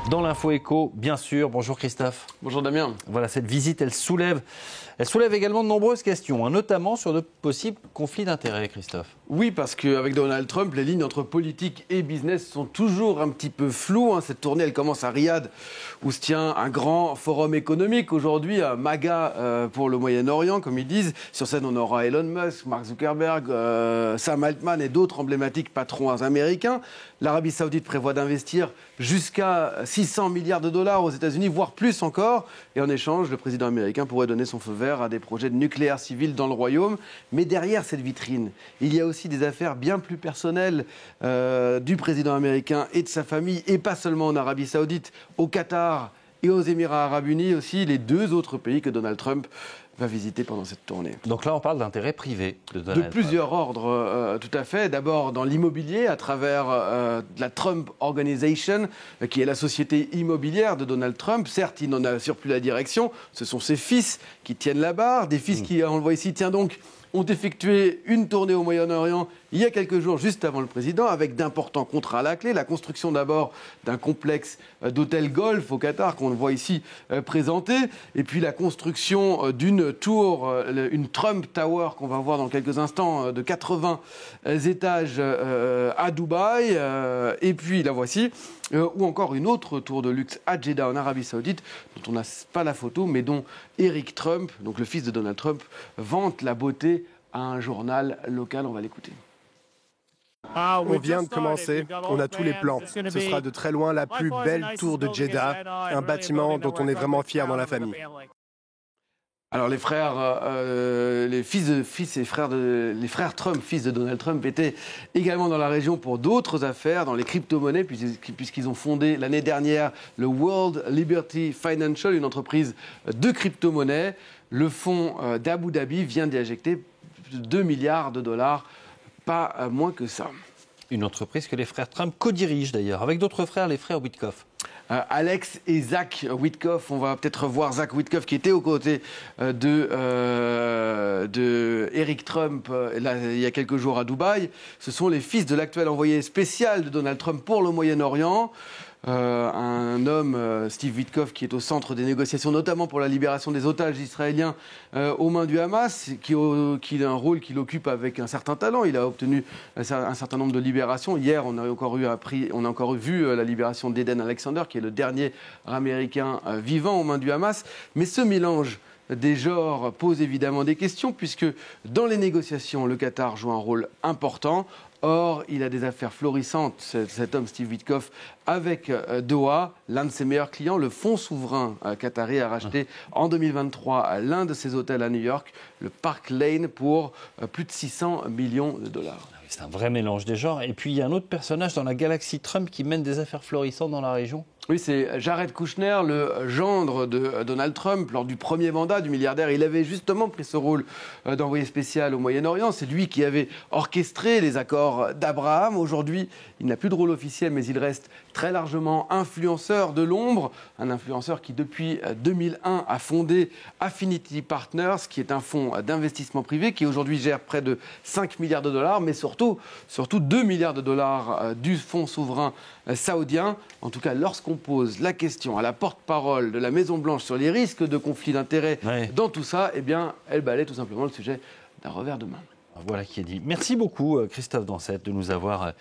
Dans l'info éco, bien sûr. Bonjour Christophe. Bonjour Damien. Voilà, cette visite, elle soulève également de nombreuses questions, notamment sur de possibles conflits d'intérêts, Christophe. Oui, parce qu'avec Donald Trump, les lignes entre politique et business sont toujours un petit peu floues. Cette tournée, elle commence à Riyad, où se tient un grand forum économique. Aujourd'hui, à MAGA pour le Moyen-Orient, comme ils disent. Sur scène, on aura Elon Musk, Mark Zuckerberg, Sam Altman et d'autres emblématiques patrons américains. L'Arabie Saoudite prévoit d'investir jusqu'à 600 milliards de dollars aux États-Unis, voire plus encore. Et en échange, le président américain pourrait donner son feu vert à des projets de nucléaire civil dans le royaume. Mais derrière cette vitrine, il y a aussi des affaires bien plus personnelles du président américain et de sa famille, et pas seulement en Arabie Saoudite, au Qatar et aux Émirats Arabes Unis aussi, les deux autres pays que Donald Trump va visiter pendant cette tournée. Donc là, on parle d'intérêt privé de Donald Trump. De plusieurs ordres, tout à fait. D'abord dans l'immobilier, à travers la Trump Organization, qui est la société immobilière de Donald Trump. Certes, il n'en assure plus la direction. Ce sont ses fils qui tiennent la barre. Des fils qui, on le voit ici, tiens donc, ont effectué une tournée au Moyen-Orient il y a quelques jours, juste avant le président, avec d'importants contrats à la clé. La construction d'abord d'un complexe d'hôtels golf au Qatar, qu'on voit ici présenté, et puis la construction d'une tour, une Trump Tower, qu'on va voir dans quelques instants, de 80 étages à Dubaï, et puis la voici, ou encore une autre tour de luxe à Jeddah, en Arabie Saoudite, dont on n'a pas la photo, mais dont Eric Trump, donc le fils de Donald Trump, vante la beauté à un journal local. On va l'écouter. On vient de commencer, on a tous les plans. Ce sera de très loin la plus belle tour de Jeddah, un bâtiment dont on est vraiment fier dans la famille. Alors les frères Trump, fils de Donald Trump, étaient également dans la région pour d'autres affaires, dans les crypto-monnaies, puisqu'ils ont fondé l'année dernière le World Liberty Financial, une entreprise de crypto-monnaies. Le fonds d'Abu Dhabi vient d'y injecter 2 milliards de dollars, pas moins que ça. Une entreprise que les frères Trump co-dirigent d'ailleurs, avec d'autres frères, les frères Witkoff. Alex et Zach Witkoff, on va peut-être voir Zach Witkoff qui était aux côtés de Eric Trump là, il y a quelques jours à Dubaï. Ce sont les fils de l'actuel envoyé spécial de Donald Trump pour le Moyen-Orient. Un homme, Steve Witkoff, qui est au centre des négociations, notamment pour la libération des otages israéliens aux mains du Hamas, qui a un rôle qu'il occupe avec un certain talent. Il a obtenu un certain nombre de libérations. Hier, on a encore vu la libération d'Eden Alexander, qui est le dernier Américain vivant aux mains du Hamas. Mais ce mélange des genres pose évidemment des questions, puisque dans les négociations, le Qatar joue un rôle important. Or, il a des affaires florissantes, cet homme Steve Witkoff, avec Doha, l'un de ses meilleurs clients. Le fonds souverain qatari a racheté en 2023 l'un de ses hôtels à New York, le Park Lane, pour plus de 600 millions de dollars. C'est un vrai mélange des genres. Et puis, il y a un autre personnage dans la galaxie Trump qui mène des affaires florissantes dans la région. Oui, c'est Jared Kushner, le gendre de Donald Trump. Lors du premier mandat du milliardaire, il avait justement pris ce rôle d'envoyé spécial au Moyen-Orient. C'est lui qui avait orchestré les accords d'Abraham. Aujourd'hui, il n'a plus de rôle officiel, mais il reste très largement influenceur de l'ombre. Un influenceur qui, depuis 2001, a fondé Affinity Partners, qui est un fonds d'investissement privé qui aujourd'hui gère près de 5 milliards de dollars, mais surtout 2 milliards de dollars du fonds souverain saoudien. En tout cas, lorsqu'on pose la question à la porte-parole de la Maison-Blanche sur les risques de conflit d'intérêts dans tout ça, eh bien, elle balaie tout simplement le sujet d'un revers de main. Voilà qui est dit. Merci beaucoup, Christophe Dansette, de nous avoir